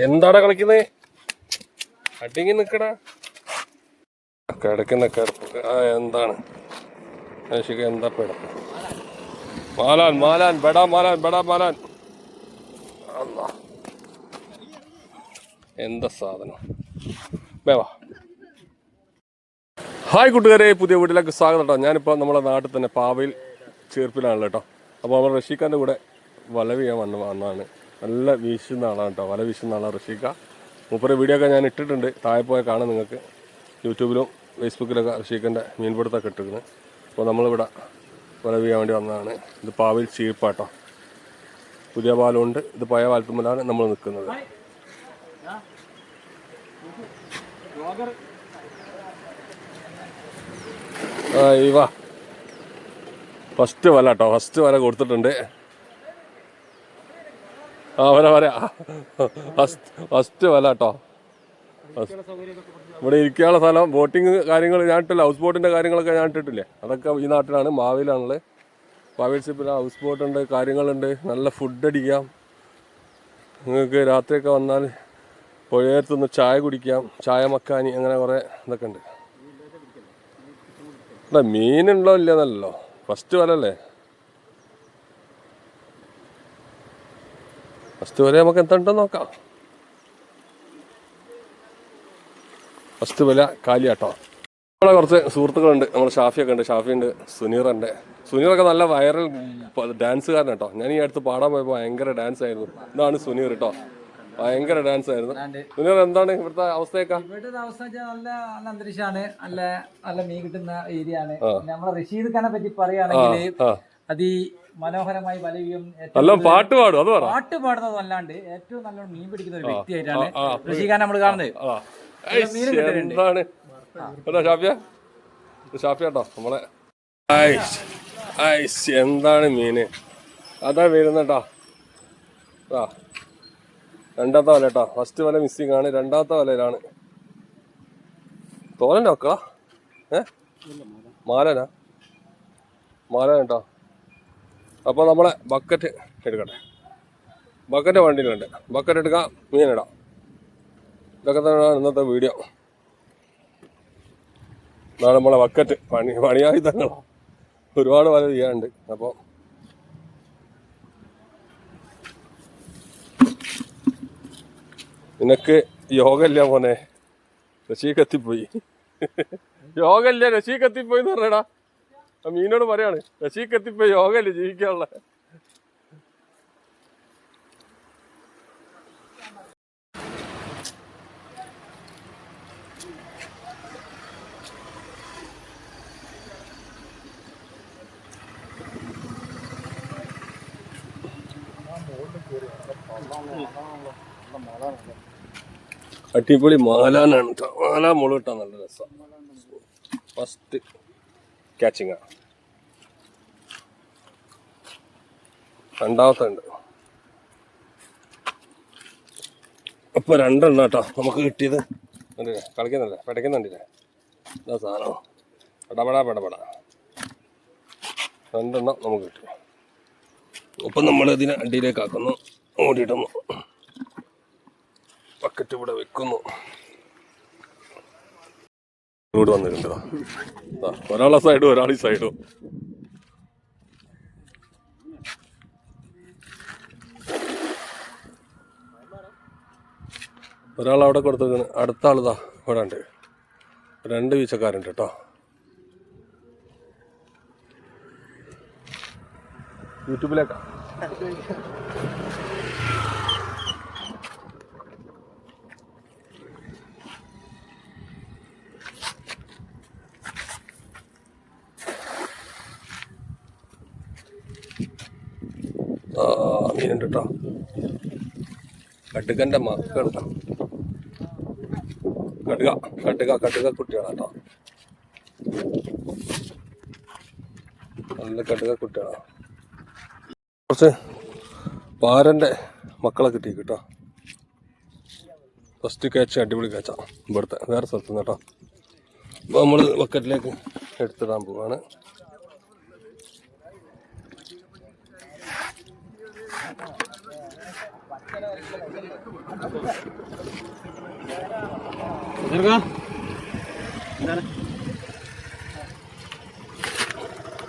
എന്താടാ കളിക്കുന്നേ? അടിങ്ങി നിക്കടാ. കിടക്കുന്ന കിടപ്പ് എന്താണ് എന്താ കിടപ്പ്? മാലാൻ മാലാൻ ബെടാ മാലാൻ ബെടാ മാലാൻ. എന്താ സാധനം? വേവാ. ഹായ് കൂട്ടുകാരെ, പുതിയ വീട്ടിലേക്ക് സ്വാഗതം കേട്ടോ. ഞാനിപ്പോൾ നമ്മുടെ നാട്ടിൽ തന്നെ പാവയിൽ ചേർപ്പിലാണല്ലോ കേട്ടോ. അപ്പോൾ നമ്മൾ റഷീഖാൻ്റെ കൂടെ വല വീഴാൻ വന്നതാണ്. നല്ല വീശുന്ന ആളാണ് കേട്ടോ, വല വീശുന്ന ആളാണ് റഷീഖ. മൂപ്പരെ വീഡിയോ ഒക്കെ ഞാൻ ഇട്ടിട്ടുണ്ട്, താഴെ പോയാൽ കാണാം നിങ്ങൾക്ക്. യൂട്യൂബിലും ഫേസ്ബുക്കിലൊക്കെ റഷീഖിൻ്റെ മീൻപിടുത്തമൊക്കെ ഇട്ടിരുന്നു. അപ്പോൾ നമ്മളിവിടെ വല വീഴാൻ വേണ്ടി വന്നതാണ്. ഇത് പാവയിൽ ചീർപ്പാട്ടോ. പുതിയ പാലമുണ്ട്, ഇത് പഴയ പാലത്തുമ്മലാണ് നമ്മൾ നിൽക്കുന്നത്. വാ, ഫസ്റ്റ് വല കേട്ടോ, ഫസ്റ്റ് വല കൊടുത്തിട്ടുണ്ട്. വരാ ഫസ്റ്റ് വല കേട്ടോ. ഇവിടെ ഇരിക്കാനുള്ള സ്ഥലം, ബോട്ടിങ് കാര്യങ്ങൾ ഞാൻ ഇട്ടില്ല, ഹൗസ് ബോട്ടിൻ്റെ കാര്യങ്ങളൊക്കെ ഞാൻ ഇട്ടിട്ടില്ലേ, അതൊക്കെ ഈ നാട്ടിലാണ്, മാവിലാണുള്ളത്. പാവയിൽ ഷിപ്പിൽ ഹൗസ് ബോട്ടുണ്ട്, കാര്യങ്ങളുണ്ട്, നല്ല ഫുഡ് അടിക്കാം. നിങ്ങൾക്ക് രാത്രിയൊക്കെ വന്നാൽ പുഴയത്തുനിന്ന് ചായ കുടിക്കാം, ചായ മക്കാനി, അങ്ങനെ കുറേ ഇതൊക്കെ ഉണ്ട്. മീനുണ്ടോ ഇല്ലെന്നല്ലോ, ഫസ്റ്റ് വലല്ലേ. ഫസ്റ്റ് വല നമുക്ക് എന്തുണ്ടോ നോക്കാം. ഫസ്റ്റ് വല കാലിയാട്ടോ. നമ്മളെ കുറച്ച് സുഹൃത്തുക്കളുണ്ട്, നമ്മൾ ഷാഫിയൊക്കെ ഉണ്ട്, ഷാഫിയുണ്ട്, സുനീറുണ്ട്. സുനീറൊക്കെ നല്ല വൈറൽ ഡാൻസുകാരൻ കേട്ടോ. ഞാൻ ഈ അടുത്ത് പാടാൻ പോയപ്പോൾ ഭയങ്കര ഡാൻസ് ആയിരുന്നു. ഇതാണ് സുനീർ കേട്ടോ, ഭയങ്കര ഡാൻസ് ആയിരുന്നു. സുനീർ, എന്താണ് ഇവിടുത്തെ അവസ്ഥയൊക്കെ? ഇവിടുത്തെ അവസ്ഥ നല്ല നല്ല അന്തരീക്ഷമാണ്, നല്ല നല്ല മീൻ കിട്ടുന്ന ഏരിയ ആണ്. നമ്മളെ റഷീദ് ഖാനെ പറ്റി പറയുകയാണെങ്കിൽ അതിമനോഹരമായി വലയും പാട്ട് പാടും, അത് പാട്ട് പാടുന്നത് അല്ലാണ്ട് ഏറ്റവും നല്ലോണം മീൻ പിടിക്കുന്ന ഒരു വ്യക്തിയായിട്ടാണ് റഷീദ് ഖാൻ നമ്മൾ കാണുന്നത്. ഷാഫിയാട്ടോ നമ്മളെ. എന്താണ് മീന്, അതാ വരുന്നട്ടോ. രണ്ടാമത്തെ വല കേട്ടോ, ഫസ്റ്റ് വല മിസ്സിങ് ആണ്, രണ്ടാമത്തെ വലയിലാണ്. തോലൻ നോക്ക മാലനാ കേട്ടോ. അപ്പോൾ നമ്മളെ ബക്കറ്റ് എടുക്കട്ടെ, ബക്കറ്റ് വണ്ടിയിലുണ്ട്, ബക്കറ്റ് എടുക്കാം, മീനിടാം. ഇതൊക്കെ തന്നെയാണ് ഇന്നത്തെ വീഡിയോ. ഇതാണ് നമ്മളെ ബക്കറ്റ്. പണിയായുധങ്ങളാണ്, ഒരുപാട് വല ചെയ്യാനുണ്ട്. അപ്പോൾ നിനക്ക് യോഗല്ല മോനെ, റഷീഖ് എത്തിപ്പോയി. യോഗല്ല, റഷീഖ് എത്തിപ്പോയി എന്ന് പറഞ്ഞടാ. മീനോട് പറയാണ്, റഷീഖ് എത്തിപ്പോയി, യോഗല്ലേ ജീവിക്കാനുള്ള. അടിപൊളി മാലാനാണ് കേട്ടോ, മാല മുള കിട്ടാൻ നല്ല രസം. ഫസ്റ്റ് ക്യാച്ചിങ്, രണ്ടാമത്തെ ഉണ്ട്. അപ്പൊ രണ്ടെണ്ണം കേട്ടോ നമുക്ക് കിട്ടിയത്. കളിക്കുന്നില്ലേ, പെടയ്ക്കുന്നുണ്ടില്ലേ, എന്താ സാധനം, പെടപെടാ. രണ്ടെണ്ണം നമുക്ക് കിട്ടി. അപ്പം നമ്മൾ ഇതിനെ അടിയിലേക്ക് ആക്കുന്നു, ഓടിയിടുന്നു, ബക്കറ്റ് ഇവിടെ വെക്കുന്നു. ഇവിടെ വന്നിട്ടുണ്ട്, ഒരാളെ സൈഡും ഒരാളീ സൈഡും. ഒരാളവിടെ കൊടുത്തേക്കുന്നു, അടുത്ത ആളിതാ ഇവിടെ ഉണ്ട്. രണ്ട് വീച്ചക്കാരുണ്ട് കേട്ടോ. യൂട്യൂബിലേക്കാ മീനുണ്ട് കേട്ടോ. കട്ടുകൻ്റെ മക്കൾ, കട്ടുക കുട്ടികളാട്ടോ, നല്ല കട്ടുക കുട്ടികളാ. കുറച്ച് പാരൻ്റെ മക്കളെ കിട്ടി കേട്ടോ. ഫസ്റ്റ് ക്യാച്ച് അടിപൊളി ക്യാച്ചാ, ഇവിടുത്തെ വേറെ സ്ഥലത്ത് നിന്ന് കേട്ടോ. അപ്പോൾ നമ്മൾ ബക്കറ്റിലേക്ക് എടുത്തിടാൻ പോവാണ്.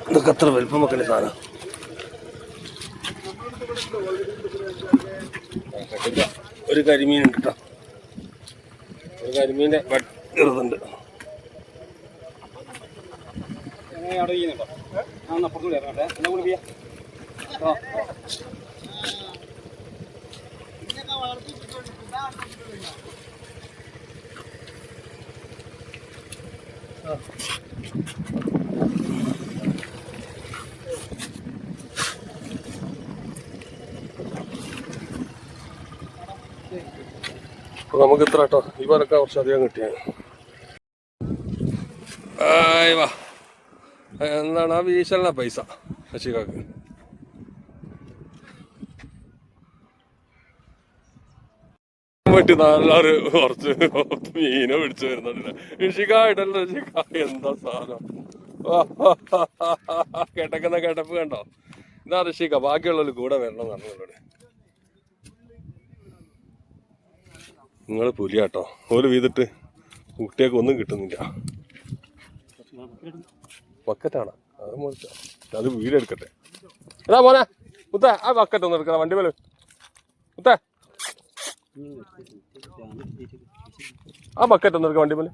ഇതൊക്കെ അത്ര വലുപ്പം വെക്കണേ സാധനം. ഒരു കരിമീൻ ഉണ്ട് കേട്ടോ, ഒരു കരിമീൻ്റെ ചെറുതുണ്ട്. നമുക്ക് ഇത്ര കേട്ടോ, ഈ പോലൊക്കെ കുറച്ചധികം കിട്ടിയ വാ. എന്താണ് ആ വീശലിന പൈസ ശശികാക്ക്? പറ്റി നല്ലൊരു കുറച്ച് മീനെ പിടിച്ചു വരുന്നുണ്ട്. ഋഷികായിട്ടല്ല ഋഷിക, എന്താ സാധനം കിടക്കുന്ന കിടപ്പ് കണ്ടോ? എന്നാ ഋഷിക ബാക്കിയുള്ളവർ കൂടെ വരണം പറഞ്ഞോളൂടെ. നിങ്ങൾ പുലിയാട്ടോ, ഒരു വീതിട്ട് കുട്ടിയൊക്കെ ഒന്നും കിട്ടുന്നില്ല. ബക്കറ്റാണ് അത് മോശം, അത് വീടെടുക്കട്ടെ. എടാ മോനെ മുത്തേ, ആ ബക്കറ്റ് ഒന്ന് എടുക്കണം വണ്ടി മേലെ മുത്തേ, ആ ബക്കറ്റ് ഒന്ന് എടുക്കാം വണ്ടി മേലെ.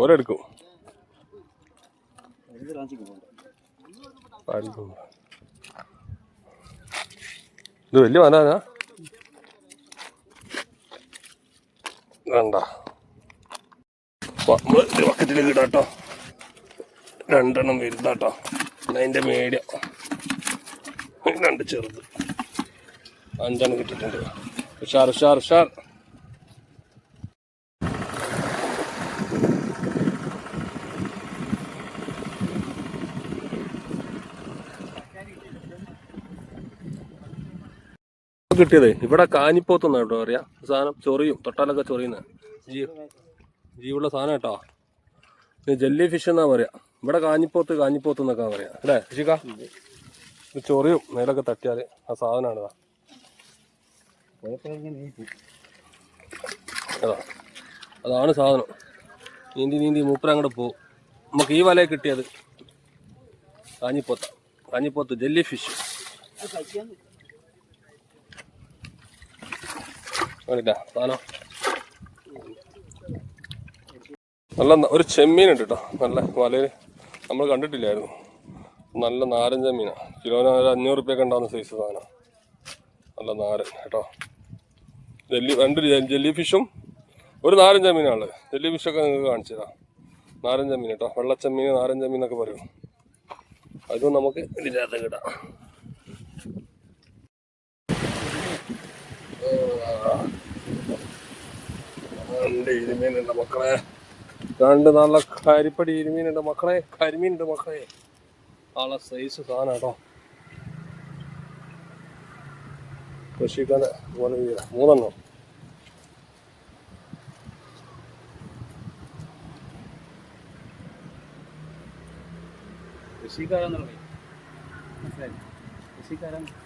ഓരെടുക്കും. ഇത് വലിയ വനാനാ വേണ്ട. ബക്കറ്റിലേക്ക് ഇടാട്ടോ, രണ്ടെണ്ണം വലുതാട്ടോ, അതിൻ്റെ മീഡിയം, രണ്ട് ചെറുത്, 5 കിട്ടിയിട്ടുണ്ട്. ഉഷാർ ഉഷാർ ഉഷാർ. കിട്ടിയത് ഇവിടെ കാഞ്ഞിപ്പോത്തുന്ന കേട്ടോ പറയാ സാധനം. ചൊറിയും, തൊട്ടാലൊക്കെ ചൊറിയുന്ന ജീവുള്ള സാധനം കേട്ടോ. ജെല്ലി ഫിഷ് എന്നാ പറയാ ഇവിടെ. കാഞ്ഞിപ്പോത്ത് കാഞ്ഞിപ്പോത്ത് എന്നൊക്കെ പറയാ അല്ലേ ഋഷിക? ഇത് ചൊറിയും മേലൊക്കെ തട്ടിയാൽ ആ സാധനമാണ്. അതാ അതാണ് സാധനം. നീന്തി നീന്തി മൂപ്പര അങ്ങോട്ട് പോവും. നമുക്ക് ഈ വലയെ കിട്ടിയത് കാഞ്ഞിപ്പോത്ത, കാഞ്ഞിപ്പോത്ത് ജെല്ലി ഫിഷ്. സാധനം നല്ല ഒരു ചെമ്മീനുണ്ട് കേട്ടോ, നല്ല വലയിൽ നമ്മൾ കണ്ടിട്ടില്ലായിരുന്നു. നല്ല നാരൻ ചെമ്മീനാണ്, കിലോന് 500 റുപ്യൊക്കെ ഉണ്ടാകുന്ന സൈസ് സാധനം. നല്ല നാരൻ കേട്ടോ. രണ്ട് ജെല്ലി ഫിഷും ഒരു നാരൻ ചെമ്മീനാണുള്ളത്. ജെല്ലി ഫിഷൊക്കെ നിങ്ങൾക്ക് കാണിച്ചു തരാം. നാരൻ ചെമ്മീൻ കേട്ടോ, വെള്ളച്ചെമ്മീൻ നാരൻ ചെമ്മീനൊക്കെ പറയും. അതും നമുക്ക് ഇതിനകത്ത് ഇടാം. ഇരുമീനുണ്ട് മക്കളെ, രണ്ട് നല്ല കരിപ്പടി ഇരുമീനുണ്ട് മക്കളെ, കരിമീനുണ്ട് മക്കളെ. ആളെ സൈസ് സാധനം കേട്ടോ. കൃഷിക്കാരെ പോലെ 3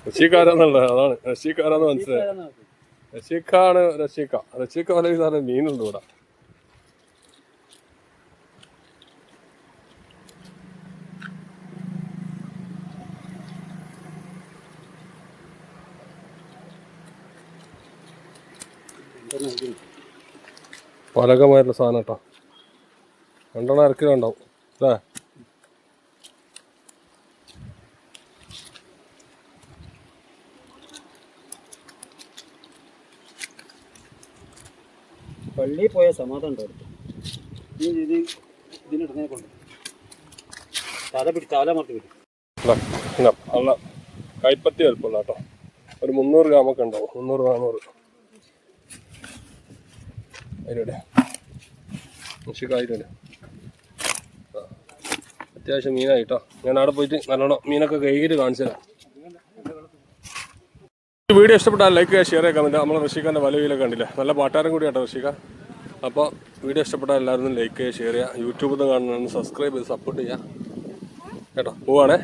രക്ഷിക്കാരെന്നുള്ള അതാണ് രക്ഷിക്കാരെന്ന് മനസ്സിലായി. രക്ഷിക്കാണ് രക്ഷിക്ക, രക്ഷിക്ക വല സാധനം മീനുണ്ട് ഇവിടെ. പലകമായിട്ടുള്ള സാധനം കേട്ടോ. 2 അരക്കിലോ ഉണ്ടാവും അല്ലേ? പള്ളിയിൽ പോയ സമാധാനം ഉണ്ടായിരുന്നു. ഇതിനിടുന്നതിനെ കൊണ്ട് തല മറത്തി കിട്ടും. നല്ല കൈപ്പത്തി വലുപ്പമുള്ള കേട്ടോ. ഒരു 300 ഗ്രാമൊക്കെ ഉണ്ടാവും, 300-400. അതിലൂടെ മുഷിക്കായില്ലേ അത്യാവശ്യം മീനായി കേട്ടോ. ഞാൻ അവിടെ പോയിട്ട് നല്ലോണം മീനൊക്കെ കഴുകിയിട്ട് കാണിച്ചു തരാം. ഈ വീഡിയോ ഇഷ്ടപ്പെട്ടാൽ ലൈക്ക് ചെയ്യുക, ഷെയർ ചെയ്യുക, കമൻറ്റ്. നമ്മളെ ഋഷിക്കാൻ്റെ വലവിലൊക്കെ കണ്ടില്ലേ, നല്ല പാട്ടുകാരൻ കൂടി കേട്ടോ ഋഷിക. അപ്പോൾ വീഡിയോ ഇഷ്ടപ്പെട്ടാൽ എല്ലാവരും ലൈക്ക് ചെയ്യുക, ഷെയർ ചെയ്യുക. യൂട്യൂബിൽ നിന്ന് കാണുന്നതെന്ന് സബ്സ്ക്രൈബ് ചെയ്ത് സപ്പോർട്ട് ചെയ്യുക കേട്ടോ. പോവാണേ.